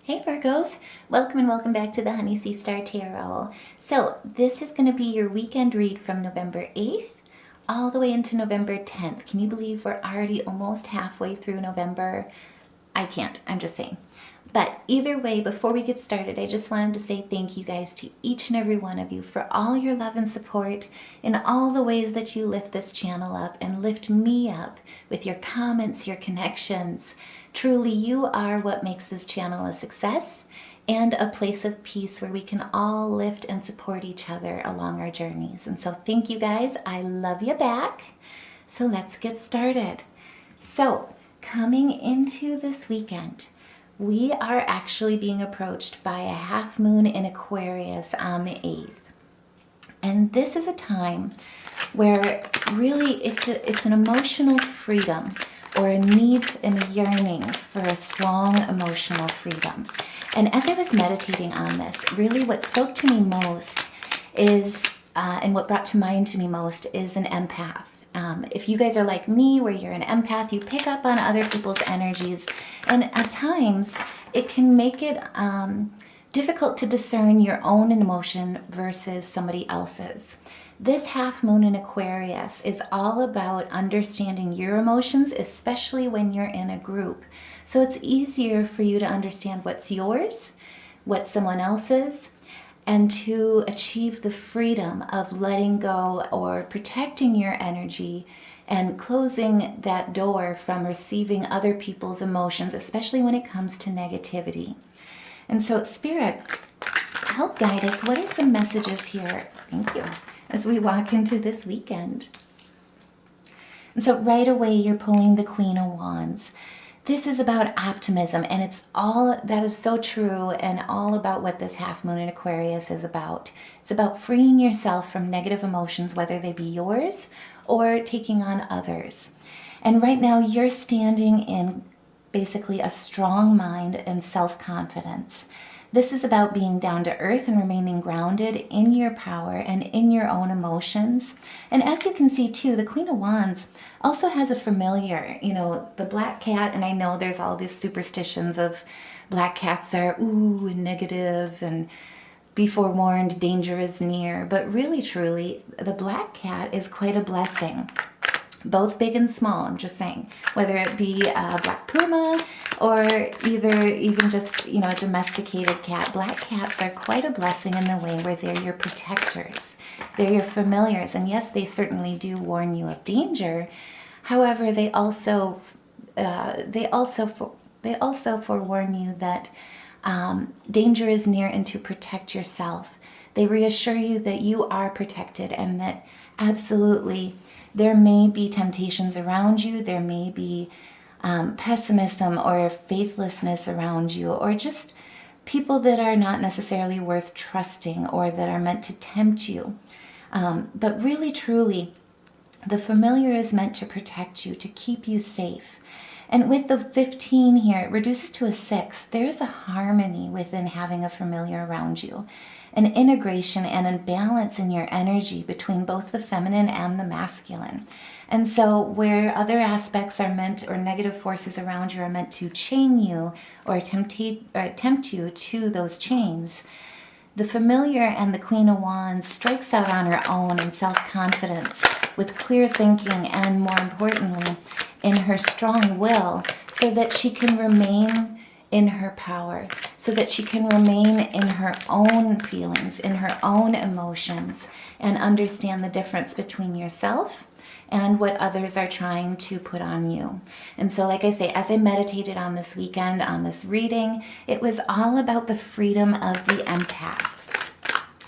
Hey Virgos, welcome and welcome back to the Honey Sea Star Tarot. So this is going to be your weekend read from November 8th all the way into November 10th. Can you believe we're already almost halfway through November? I can't, I'm just saying. But either way, before we get started, I just wanted to say thank you guys to each and every one of you for all your love and support in all the ways that you lift this channel up and lift me up with your comments, your connections. Truly, you are what makes this channel a success and a place of peace where we can all lift and support each other along our journeys. And so thank you guys. I love you back. So let's get started. So coming into this weekend, we are actually being approached by a half moon in Aquarius on the 8th. And this is a time where really it's an emotional freedom or a need and a yearning for a strong emotional freedom. And as I was meditating on this, really what spoke to me most is, and what brought to mind to me most is an empath. If you guys are like me, where you're an empath, you pick up on other people's energies, and at times it can make it difficult to discern your own emotion versus somebody else's. This half moon in Aquarius is all about understanding your emotions, especially when you're in a group. So it's easier for you to understand what's yours, what's someone else's, and to achieve the freedom of letting go or protecting your energy and closing that door from receiving other people's emotions, especially when it comes to negativity. And so, Spirit, help guide us. What are some messages here? Thank you. As we walk into this weekend. And so right away, you're pulling the Queen of Wands. This is about optimism, and it's all that is so true and all about what this half moon in Aquarius is about. It's about freeing yourself from negative emotions, whether they be yours or taking on others. And right now you're standing in basically a strong mind and self-confidence. This is about being down to earth and remaining grounded in your power and in your own emotions. And as you can see too, the Queen of Wands also has a familiar, the black cat. And I know there's all these superstitions of black cats are ooh and negative and be forewarned, danger is near. But really, truly, the black cat is quite a blessing. Both big and small, I'm just saying, whether it be a black puma or even just, a domesticated cat. Black cats are quite a blessing in the way where they're your protectors. They're your familiars. And yes, they certainly do warn you of danger. However, they also forewarn you that danger is near and to protect yourself. They reassure you that you are protected and that absolutely there may be temptations around you, there may be pessimism or faithlessness around you, or just people that are not necessarily worth trusting or that are meant to tempt you. But really, truly, the familiar is meant to protect you, to keep you safe. And with the 15 here, it reduces to a 6. There's a harmony within having a familiar around you, an integration and a balance in your energy between both the feminine and the masculine. And so where other aspects are meant, or negative forces around you are meant to chain you or tempt you to those chains, the familiar and the Queen of Wands strikes out on her own in self-confidence with clear thinking and, more importantly, in her strong will, so that she can remain in her power, so that she can remain in her own feelings, in her own emotions, and understand the difference between yourself and what others are trying to put on you. And so, like I say, as I meditated on this weekend, on this reading, it was all about the freedom of the empath.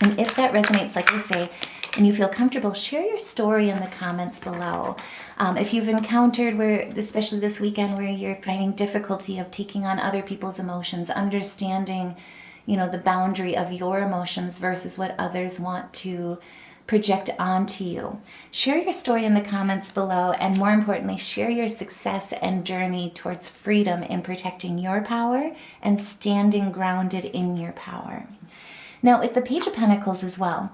And if that resonates, like I say, and you feel comfortable, share your story in the comments below. If you've encountered where, especially this weekend, where you're finding difficulty of taking on other people's emotions, understanding, the boundary of your emotions versus what others want to project onto you. Share your story in the comments below, and more importantly, share your success and journey towards freedom in protecting your power and standing grounded in your power. Now, with the Page of Pentacles as well,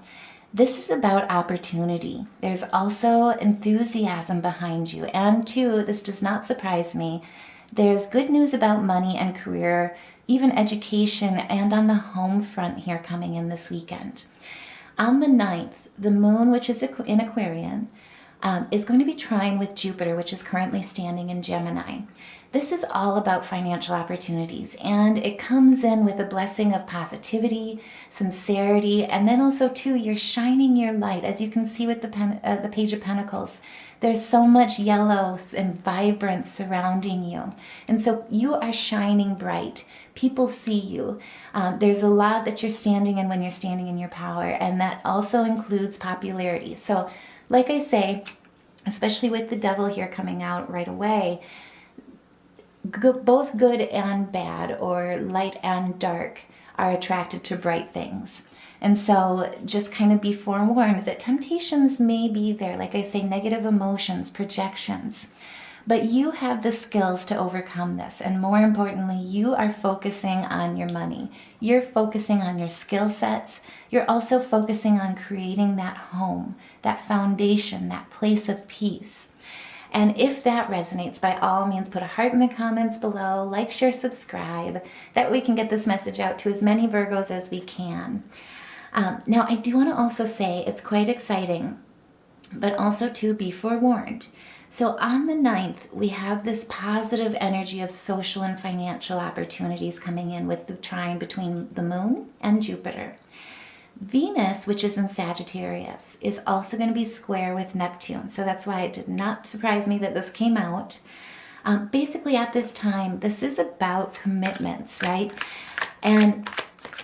this is about opportunity. There's also enthusiasm behind you. And two, this does not surprise me, there's good news about money and career even education, and on the home front here coming in this weekend. On the 9th, the moon, which is in Aquarian, is going to be trine with Jupiter, which is currently standing in Gemini. This is all about financial opportunities, and it comes in with a blessing of positivity, sincerity, and then also too, you're shining your light. As you can see with the Page of Pentacles, there's so much yellow and vibrance surrounding you, and so you are shining bright. People see you. There's a lot that you're standing in when you're standing in your power, and that also includes popularity. So, like I say, especially with the Devil here coming out right away, both good and bad, or light and dark, are attracted to bright things. And so just kind of be forewarned that temptations may be there. Like I say, negative emotions, projections. But you have the skills to overcome this. And more importantly, you are focusing on your money. You're focusing on your skill sets. You're also focusing on creating that home, that foundation, that place of peace. And if that resonates, by all means, put a heart in the comments below, like, share, subscribe, that we can get this message out to as many Virgos as we can. Now, I do want to also say it's quite exciting, but also to be forewarned. So on the 9th, we have this positive energy of social and financial opportunities coming in with the trine between the moon and Jupiter. Venus, which is in Sagittarius, is also going to be square with Neptune. So that's why it did not surprise me that this came out. Basically, at this time, this is about commitments, right? And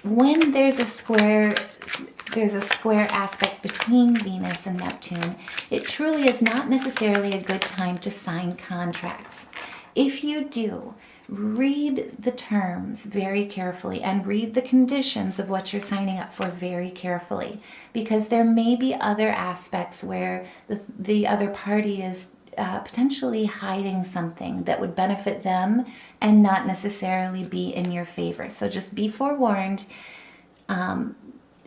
when there's a square aspect between Venus and Neptune, it truly is not necessarily a good time to sign contracts. If you do, read the terms very carefully and read the conditions of what you're signing up for very carefully, because there may be other aspects where the other party is potentially hiding something that would benefit them and not necessarily be in your favor. So just be forewarned.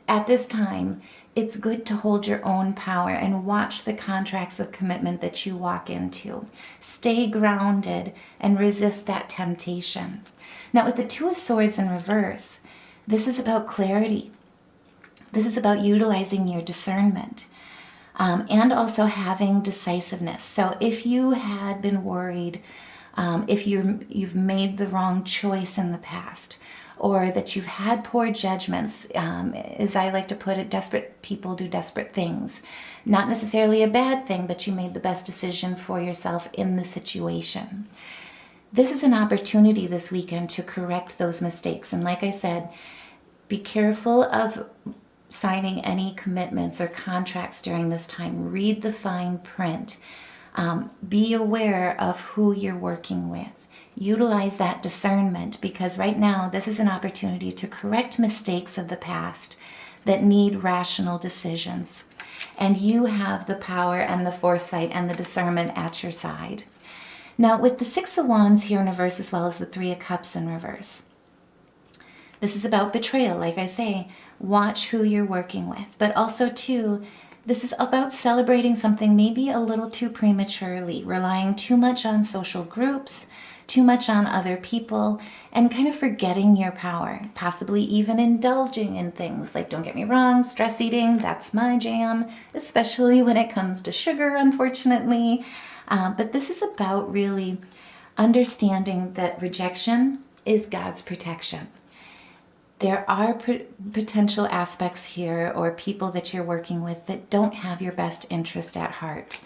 At this time, it's good to hold your own power and watch the contracts of commitment that you walk into. Stay grounded and resist that temptation. Now, with the Two of Swords in reverse, this is about clarity. This is about utilizing your discernment, and also having decisiveness. So if you had been worried, if you've made the wrong choice in the past, or that you've had poor judgments, as I like to put it, desperate people do desperate things. Not necessarily a bad thing, but you made the best decision for yourself in the situation. This is an opportunity this weekend to correct those mistakes. And like I said, be careful of signing any commitments or contracts during this time. Read the fine print. Be aware of who you're working with. Utilize that discernment, because right now this is an opportunity to correct mistakes of the past that need rational decisions. And you have the power and the foresight and the discernment at your side. Now, with the Six of Wands here in reverse, as well as the Three of Cups in reverse, this is about betrayal. Like I say, watch who you're working with. But also, too, this is about celebrating something maybe a little too prematurely, relying too much on social groups, too much on other people, and kind of forgetting your power, possibly even indulging in things like, don't get me wrong, stress eating, that's my jam, especially when it comes to sugar, unfortunately. But this is about really understanding that rejection is God's protection. There are potential aspects here or people that you're working with that don't have your best interest at heart.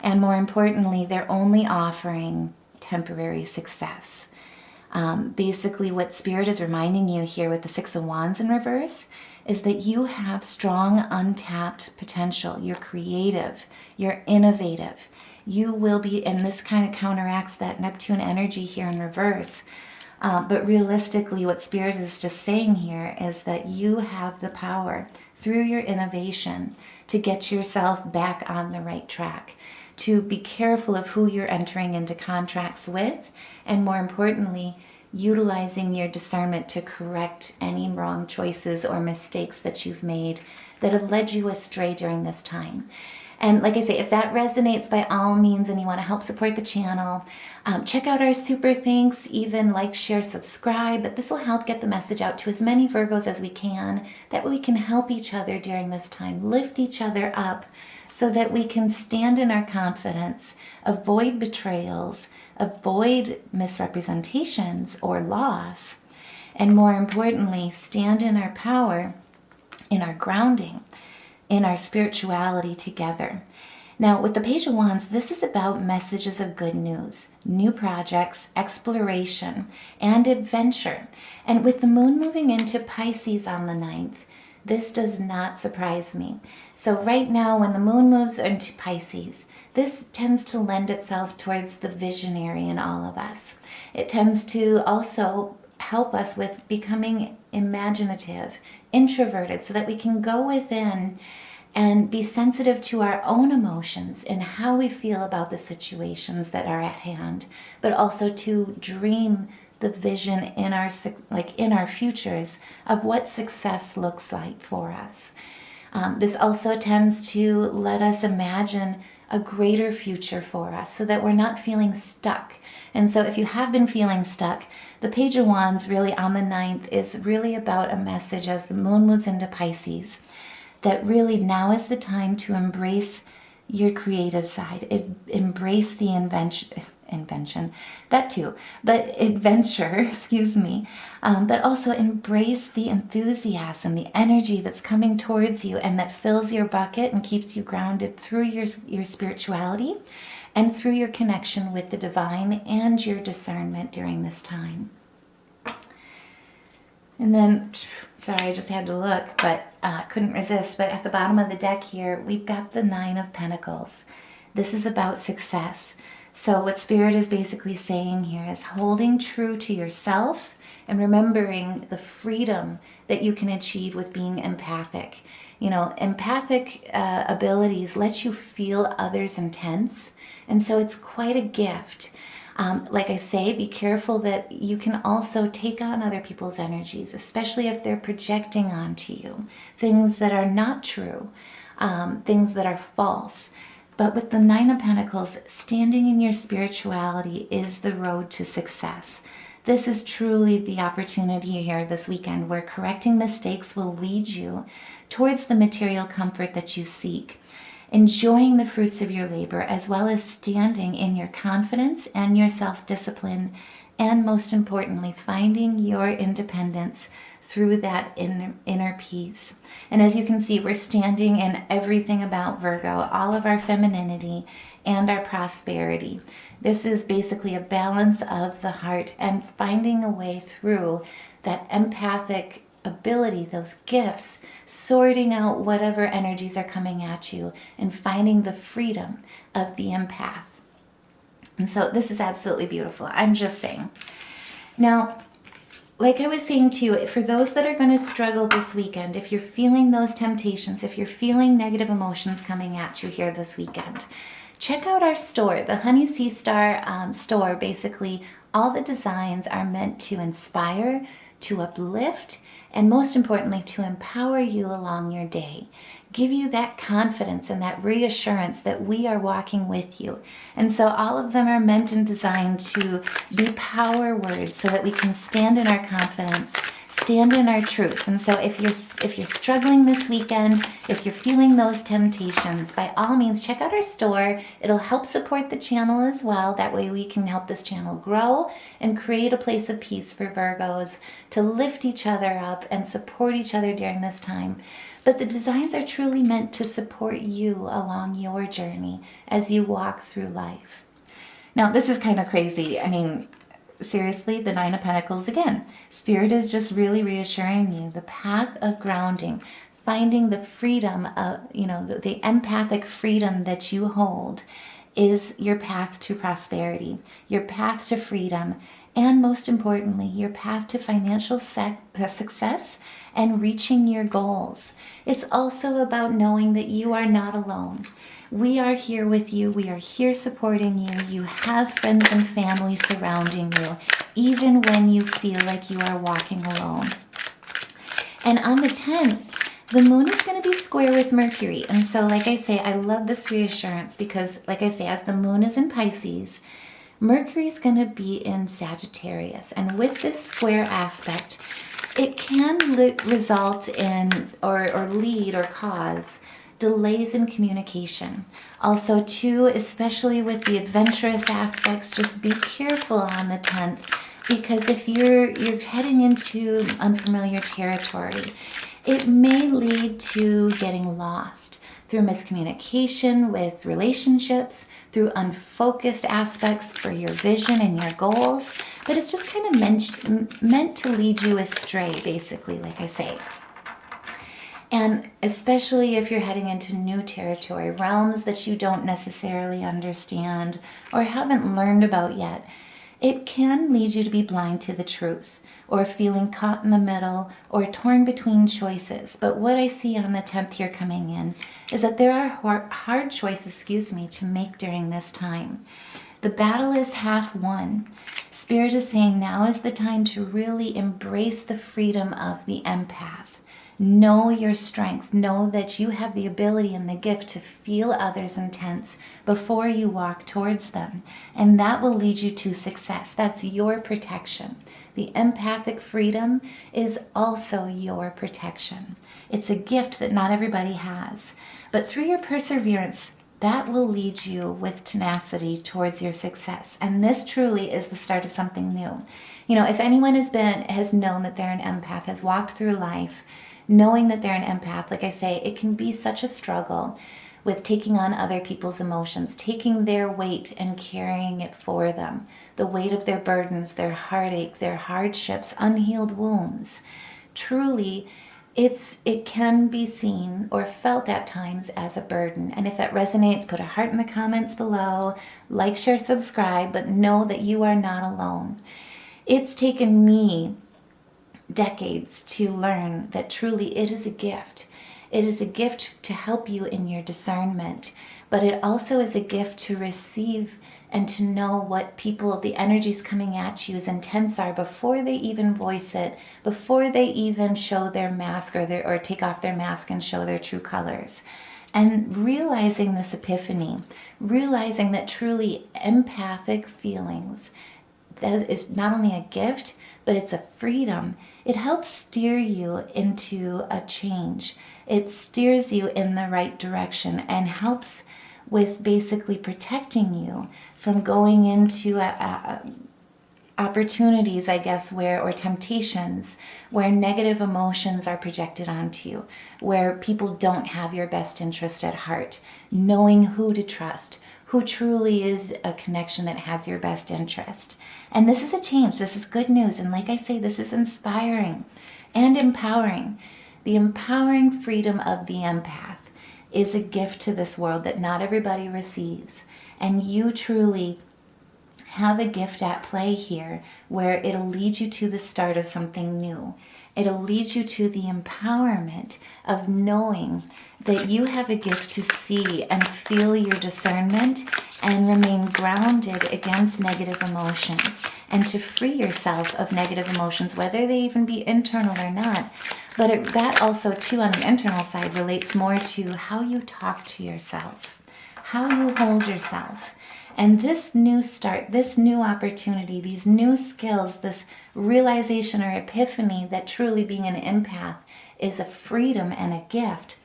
And more importantly, they're only offering temporary success. Basically, what Spirit is reminding you here with the Six of Wands in reverse is that you have strong, untapped potential. You're creative. You're innovative. You will be, and this kind of counteracts that Neptune energy here in reverse. But realistically, what Spirit is just saying here is that you have the power through your innovation to get yourself back on the right track, to be careful of who you're entering into contracts with, and more importantly, utilizing your discernment to correct any wrong choices or mistakes that you've made that have led you astray during this time. And like I say, if that resonates, by all means, and you want to help support the channel, check out our super thanks, even like, share, subscribe. But this will help get the message out to as many Virgos as we can. That way we can help each other during this time, lift each other up so that we can stand in our confidence, avoid betrayals, avoid misrepresentations or loss, and more importantly, stand in our power, in our grounding, in our spirituality together. Now, with the Page of Wands, this is about messages of good news, new projects, exploration, and adventure. And with the moon moving into Pisces on the 9th, this does not surprise me. So right now, when the moon moves into Pisces, this tends to lend itself towards the visionary in all of us. It tends to also help us with becoming imaginative, introverted, so that we can go within and be sensitive to our own emotions and how we feel about the situations that are at hand, but also to dream the vision in our futures of what success looks like for us. This also tends to let us imagine a greater future for us so that we're not feeling stuck. And so if you have been feeling stuck, the Page of Wands really on the 9th is really about a message as the moon moves into Pisces, that really now is the time to embrace your creative side, embrace the invention, that too, but adventure, excuse me, but also embrace the enthusiasm, the energy that's coming towards you and that fills your bucket and keeps you grounded through your spirituality and through your connection with the divine and your discernment during this time. And then, sorry, I just had to look, but couldn't resist. But at the bottom of the deck here, we've got the 9 of Pentacles. This is about success. So what Spirit is basically saying here is holding true to yourself and remembering the freedom that you can achieve with being empathic. You know, empathic abilities let you feel others' intents, and so it's quite a gift. Like I say, be careful that you can also take on other people's energies, especially if they're projecting onto you things that are not true, things that are false. But with the 9 of Pentacles, standing in your spirituality is the road to success. This is truly the opportunity here this weekend where correcting mistakes will lead you towards the material comfort that you seek, enjoying the fruits of your labor, as well as standing in your confidence and your self-discipline, and most importantly, finding your independence through that inner peace. And as you can see, we're standing in everything about Virgo, all of our femininity and our prosperity. This is basically a balance of the heart and finding a way through that empathic ability, those gifts, sorting out whatever energies are coming at you and finding the freedom of the empath. And so this is absolutely beautiful. I'm just saying. Now, like I was saying to you, for those that are going to struggle this weekend, if you're feeling those temptations, if you're feeling negative emotions coming at you here this weekend, check out our store, the Honey Sea Star store. Basically, all the designs are meant to inspire, to uplift, and most importantly, to empower you along your day. Give you that confidence and that reassurance that we are walking with you. And so all of them are meant and designed to be power words so that we can stand in our confidence, stand in our truth. And so if you're struggling this weekend, if you're feeling those temptations, by all means, check out our store. It'll help support the channel as well. That way we can help this channel grow and create a place of peace for Virgos to lift each other up and support each other during this time. But the designs are truly meant to support you along your journey as you walk through life. Now, this is kind of crazy. I mean, seriously, the 9 of Pentacles again. Spirit is just really reassuring you the path of grounding, finding the freedom of, the empathic freedom that you hold is your path to prosperity, your path to freedom, and most importantly, your path to financial success and reaching your goals. It's also about knowing that you are not alone. We are here with you. We are here supporting you. You have friends and family surrounding you, even when you feel like you are walking alone. And on the 10th, The moon is going to be square with Mercury. And so, like I say, I love this reassurance because, like I say, as the moon is in Pisces, Mercury is going to be in Sagittarius. And with this square aspect, it can result in or lead or cause delays in communication. Also, too, especially with the adventurous aspects, just be careful on the 10th, because if you're heading into unfamiliar territory, it may lead to getting lost through miscommunication with relationships, through unfocused aspects for your vision and your goals, but it's just kind of meant to lead you astray, basically, like I say. And especially if you're heading into new territory, realms that you don't necessarily understand or haven't learned about yet, it can lead you to be blind to the truth or feeling caught in the middle or torn between choices. But what I see on the 10th here coming in is that there are hard choices, to make during this time. The battle is half won. Spirit is saying now is the time to really embrace the freedom of the empath. Know your strength. Know that you have the ability and the gift to feel others' intents before you walk towards them. And that will lead you to success. That's your protection. The empathic freedom is also your protection. It's a gift that not everybody has. But through your perseverance, that will lead you with tenacity towards your success. And this truly is the start of something new. You know, if anyone has known that they're an empath, has walked through life, knowing that they're an empath, like I say, it can be such a struggle with taking on other people's emotions, taking their weight and carrying it for them. The weight of their burdens, their heartache, their hardships, unhealed wounds. Truly, it can be seen or felt at times as a burden. And if that resonates, put a heart in the comments below, like, share, subscribe, but know that you are not alone. It's taken me decades to learn that truly it is a gift. It is a gift to help you in your discernment, but it also is a gift to receive and to know what people, the energies coming at you's intents are before they even voice it, before they even show their mask or take off their mask and show their true colors. And realizing this epiphany, realizing that truly empathic feelings, that is not only a gift, but it's a freedom. It helps steer you into a change. It steers you in the right direction and helps with basically protecting you from going into opportunities, I guess, or temptations where negative emotions are projected onto you, where people don't have your best interest at heart, knowing who to trust, who truly is a connection that has your best interest. And this is a change. This is good news. And like I say, this is inspiring and empowering. The empowering freedom of the empath is a gift to this world that not everybody receives. And you truly have a gift at play here where it'll lead you to the start of something new. It'll lead you to the empowerment of knowing that you have a gift to see and feel your discernment and remain grounded against negative emotions and to free yourself of negative emotions, whether they even be internal or not. But that also, too, on the internal side relates more to how you talk to yourself, how you hold yourself. And this new start, this new opportunity, these new skills, this realization or epiphany that truly being an empath is a freedom and a gift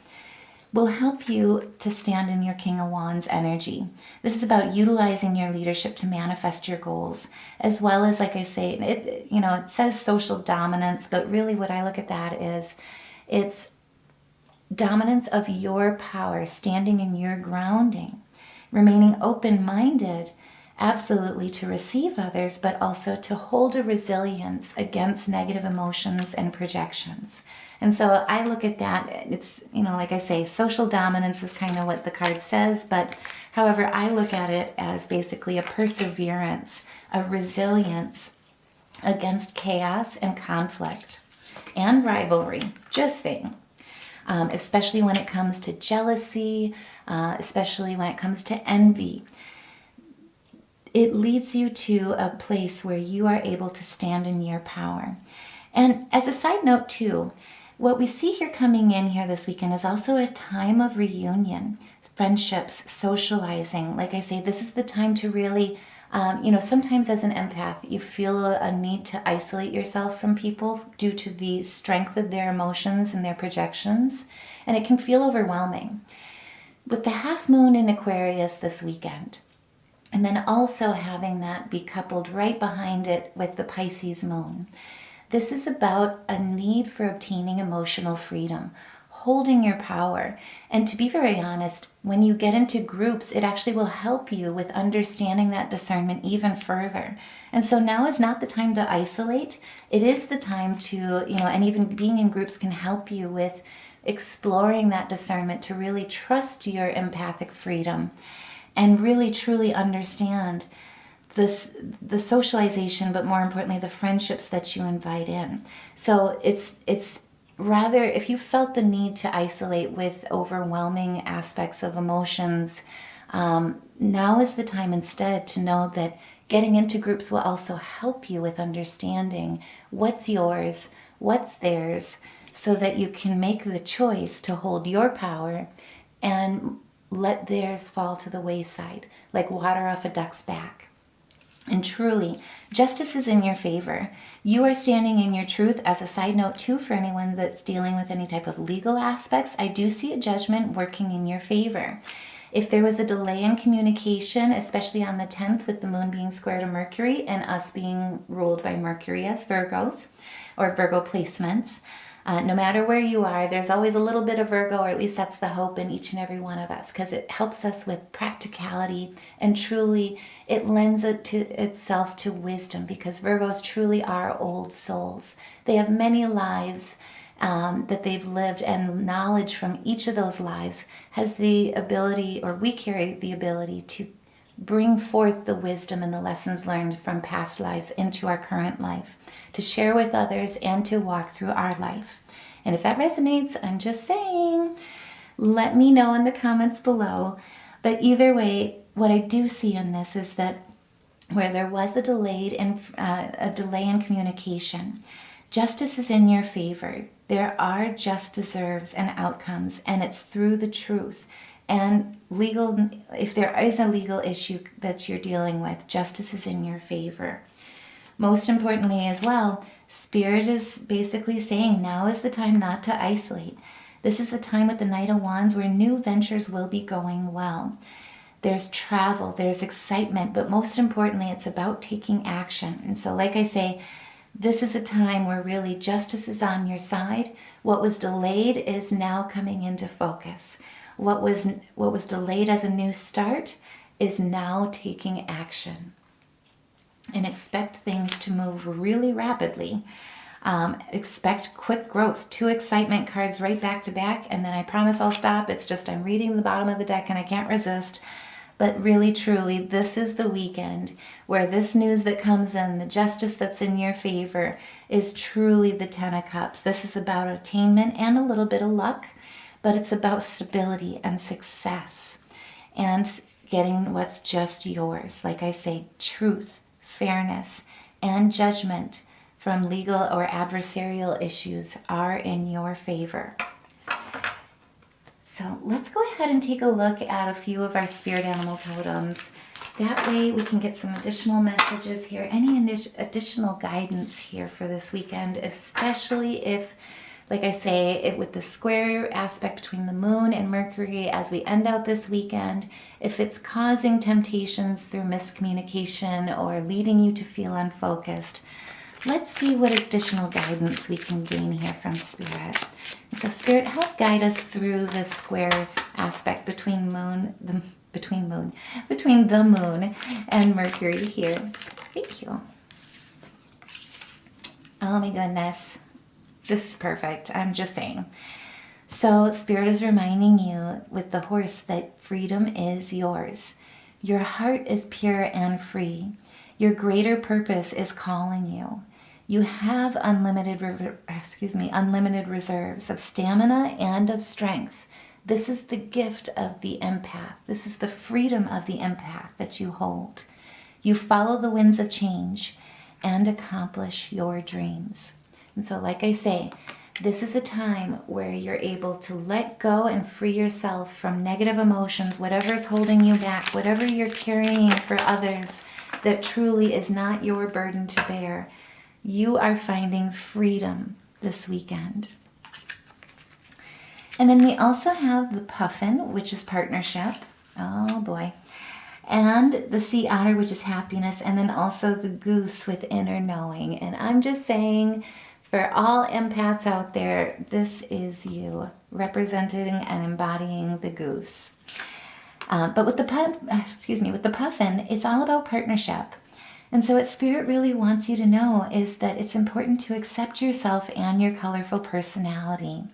will help you to stand in your King of Wands energy. This is about utilizing your leadership to manifest your goals, as well as, like I say, it says social dominance, but really what I look at that is it's dominance of your power, standing in your grounding, remaining open-minded, absolutely to receive others, but also to hold a resilience against negative emotions and projections. And so I look at that, it's, like I say, social dominance is kind of what the card says, but however, I look at it as basically a perseverance, a resilience against chaos and conflict and rivalry, just saying. Especially when it comes to jealousy, especially when it comes to envy. It leads you to a place where you are able to stand in your power. And as a side note too, What we see here coming in here this weekend is also a time of reunion, friendships, socializing. Like I say, this is the time to really, sometimes as an empath, you feel a need to isolate yourself from people due to the strength of their emotions and their projections, and it can feel overwhelming. With the half moon in Aquarius this weekend, and then also having that be coupled right behind it with the Pisces moon, this is about a need for obtaining emotional freedom, holding your power. And to be very honest, when you get into groups, it actually will help you with understanding that discernment even further. And so now is not the time to isolate. It is the time to, and even being in groups can help you with exploring that discernment to really trust your empathic freedom and really truly understand the socialization, but more importantly, the friendships that you invite in. So it's rather, if you felt the need to isolate with overwhelming aspects of emotions, now is the time instead to know that getting into groups will also help you with understanding what's yours, what's theirs, so that you can make the choice to hold your power and let theirs fall to the wayside, like water off a duck's back. And truly, justice is in your favor. You are standing in your truth. As a side note too, for anyone that's dealing with any type of legal aspects, I do see a judgment working in your favor. If there was a delay in communication, especially on the 10th with the moon being square to Mercury and us being ruled by Mercury as Virgos or Virgo placements, no matter where you are, there's always a little bit of Virgo, or at least that's the hope in each and every one of us, because it helps us with practicality, and truly it lends itself to wisdom, because Virgos truly are old souls. They have many lives that they've lived, and knowledge from each of those lives has the ability, or we carry the ability, to bring forth the wisdom and the lessons learned from past lives into our current life, to share with others and to walk through our life. And if that resonates, I'm just saying, let me know in the comments below. But either way, what I do see in this is that where there was a delay in communication, justice is in your favor. There are just deserves and outcomes, and it's through the truth. And legal, if there is a legal issue that you're dealing with, justice is in your favor. Most importantly as well, Spirit is basically saying now is the time not to isolate. This is a time with the Knight of Wands where new ventures will be going well. There's travel, there's excitement, but most importantly, it's about taking action. And so like I say, this is a time where really justice is on your side. What was delayed is now coming into focus. What was delayed as a new start is now taking action. And expect things to move really rapidly. Expect quick growth. 2 excitement cards right back to back, and then I promise I'll stop. It's just I'm reading the bottom of the deck and I can't resist. But really, truly, this is the weekend where this news that comes in, the justice that's in your favor, is truly the 10 of Cups. This is about attainment and a little bit of luck, but it's about stability and success and getting what's just yours. Like I say, truth, fairness, and judgment from legal or adversarial issues are in your favor. So let's go ahead and take a look at a few of our spirit animal totems. That way we can get some additional messages here, any additional guidance here for this weekend, especially if, like I say, with the square aspect between the moon and Mercury as we end out this weekend, if it's causing temptations through miscommunication or leading you to feel unfocused, let's see what additional guidance we can gain here from Spirit. And so Spirit, help guide us through this square aspect between the moon and Mercury here. Thank you. Oh my goodness. This is perfect. I'm just saying. So Spirit is reminding you with the horse that freedom is yours. Your heart is pure and free. Your greater purpose is calling you. You have unlimited reserves of stamina and of strength. This is the gift of the empath. This is the freedom of the empath that you hold. You follow the winds of change and accomplish your dreams. And so, like I say, This is a time where you're able to let go and free yourself from negative emotions, whatever's holding you back, whatever you're carrying for others that truly is not your burden to bear. You are finding freedom this weekend. And then we also have the puffin, which is partnership. Oh boy. And the sea otter, which is happiness. And then also the goose with inner knowing. And I'm just saying, for all empaths out there, this is you representing and embodying the goose. But with the puffin, it's all about partnership. And so what Spirit really wants you to know is that it's important to accept yourself and your colorful personality.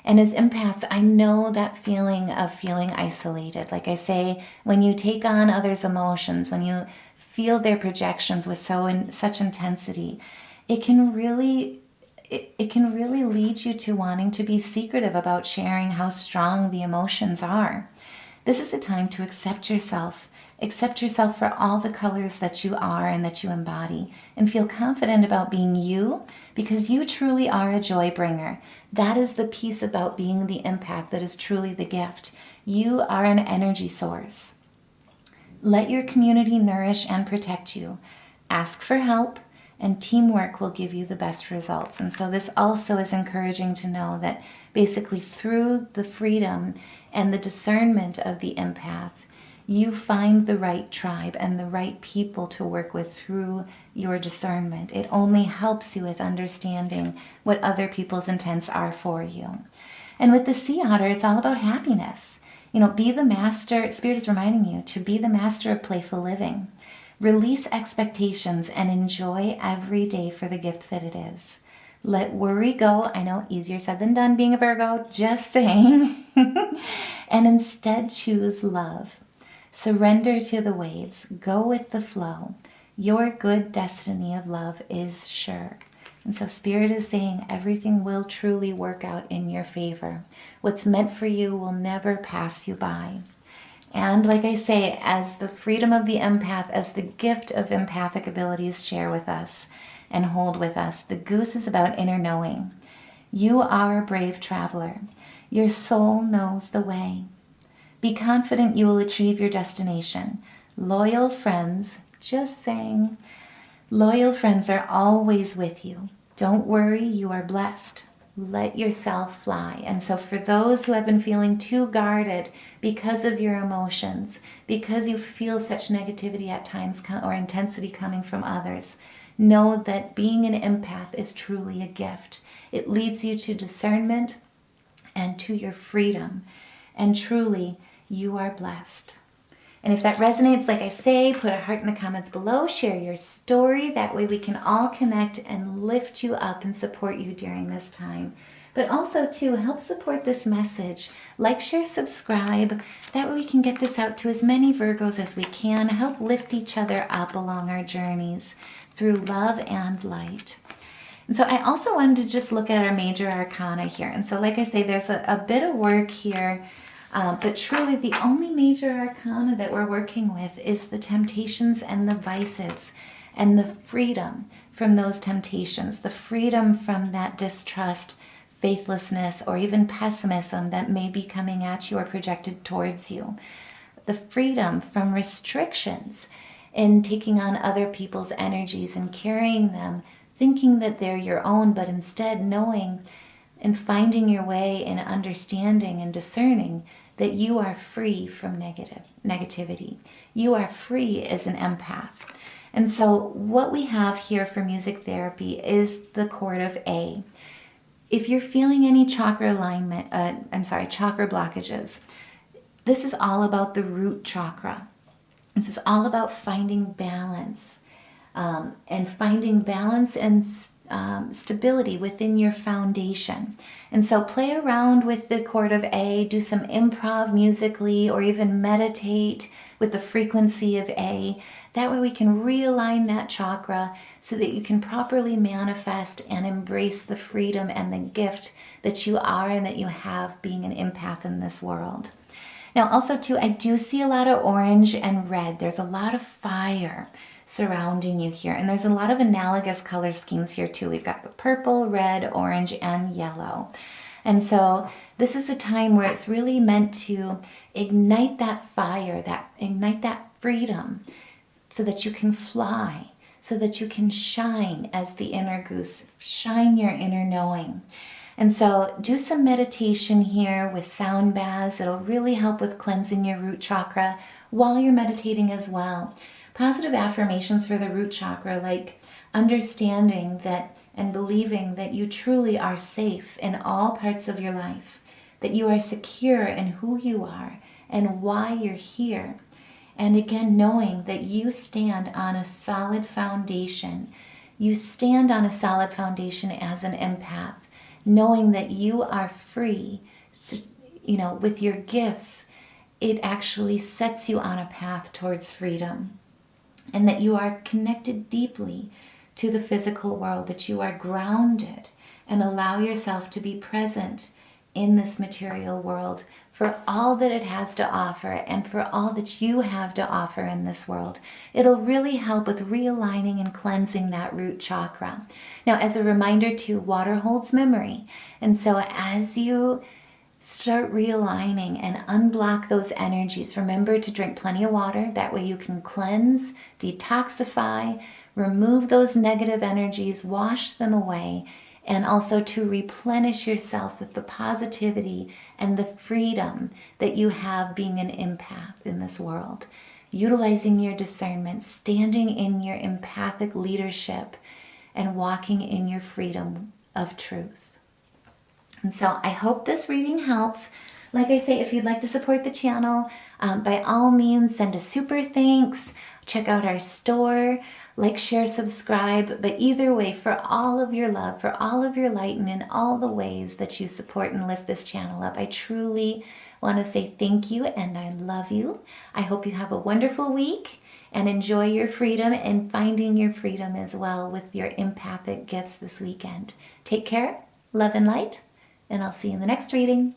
And as empaths, I know that feeling of feeling isolated. Like I say, when you take on others' emotions, when you feel their projections with such intensity, it can really lead you to wanting to be secretive about sharing how strong the emotions are. This is the time to accept yourself for all the colors that you are and that you embody, and feel confident about being you, because you truly are a joy bringer. That is the piece about being the empath that is truly the gift. You are an energy source. Let your community nourish and protect you. Ask for help, and teamwork will give you the best results. And so this also is encouraging to know that basically through the freedom and the discernment of the empath, you find the right tribe and the right people to work with through your discernment. It only helps you with understanding what other people's intents are for you. And with the sea otter, it's all about happiness. Be the master. Spirit is reminding you to be the master of playful living. Release expectations and enjoy every day for the gift that it is. Let worry go. I know, easier said than done being a Virgo, just saying. And instead choose love. Surrender to the waves. Go with the flow. Your good destiny of love is sure. And so Spirit is saying everything will truly work out in your favor. What's meant for you will never pass you by. And like I say, as the freedom of the empath, as the gift of empathic abilities share with us and hold with us, the goose is about inner knowing. You are a brave traveler. Your soul knows the way. Be confident you will achieve your destination. Loyal friends, just saying, loyal friends are always with you. Don't worry, you are blessed. Let yourself fly. And so for those who have been feeling too guarded because of your emotions, because you feel such negativity at times or intensity coming from others, know that being an empath is truly a gift. It leads you to discernment and to your freedom. And truly, you are blessed. And if that resonates, like I say, put a heart in the comments below, share your story. That way we can all connect and lift you up and support you during this time. But also, too, help support this message. Like, share, subscribe. That way we can get this out to as many Virgos as we can. Help lift each other up along our journeys through love and light. And so I also wanted to just look at our major arcana here. And so like I say, there's a bit of work here. But truly the only major arcana that we're working with is the temptations and the vices and the freedom from those temptations, the freedom from that distrust, faithlessness, or even pessimism that may be coming at you or projected towards you. The freedom from restrictions in taking on other people's energies and carrying them, thinking that they're your own, but instead knowing and finding your way in understanding and discerning that you are free from negativity. You are free as an empath. And so what we have here for music therapy is the chord of A. If you're feeling any chakra blockages, this is all about the root chakra. This is all about finding balance and stability within your foundation. And so play around with the chord of A, do some improv musically, or even meditate with the frequency of A. That way we can realign that chakra so that you can properly manifest and embrace the freedom and the gift that you are and that you have being an empath in this world. Now also too, I do see a lot of orange and red. There's a lot of fire. surrounding you here. And there's a lot of analogous color schemes here too. We've got the purple, red, orange, and yellow. And so this is a time where it's really meant to ignite that fire, ignite that freedom, so that you can fly, so that you can shine as the inner goose, shine your inner knowing. And so do some meditation here with sound baths. It'll really help with cleansing your root chakra while you're meditating as well. Positive affirmations for the root chakra, like understanding that and believing that you truly are safe in all parts of your life, that you are secure in who you are and why you're here. And again, knowing that you stand on a solid foundation. You stand on a solid foundation as an empath, knowing that you are free, with your gifts. It actually sets you on a path towards freedom, and that you are connected deeply to the physical world, that you are grounded and allow yourself to be present in this material world for all that it has to offer and for all that you have to offer in this world. It'll really help with realigning and cleansing that root chakra. Now, as a reminder too, water holds memory. And so as you start realigning and unblock those energies, remember to drink plenty of water. That way you can cleanse, detoxify, remove those negative energies, wash them away, and also to replenish yourself with the positivity and the freedom that you have being an empath in this world. Utilizing your discernment, standing in your empathic leadership, and walking in your freedom of truth. And so I hope this reading helps. Like I say, if you'd like to support the channel, by all means, send a super thanks. Check out our store. Like, share, subscribe. But either way, for all of your love, for all of your light, and in all the ways that you support and lift this channel up, I truly want to say thank you and I love you. I hope you have a wonderful week and enjoy your freedom and finding your freedom as well with your empathic gifts this weekend. Take care, love and light, and I'll see you in the next reading.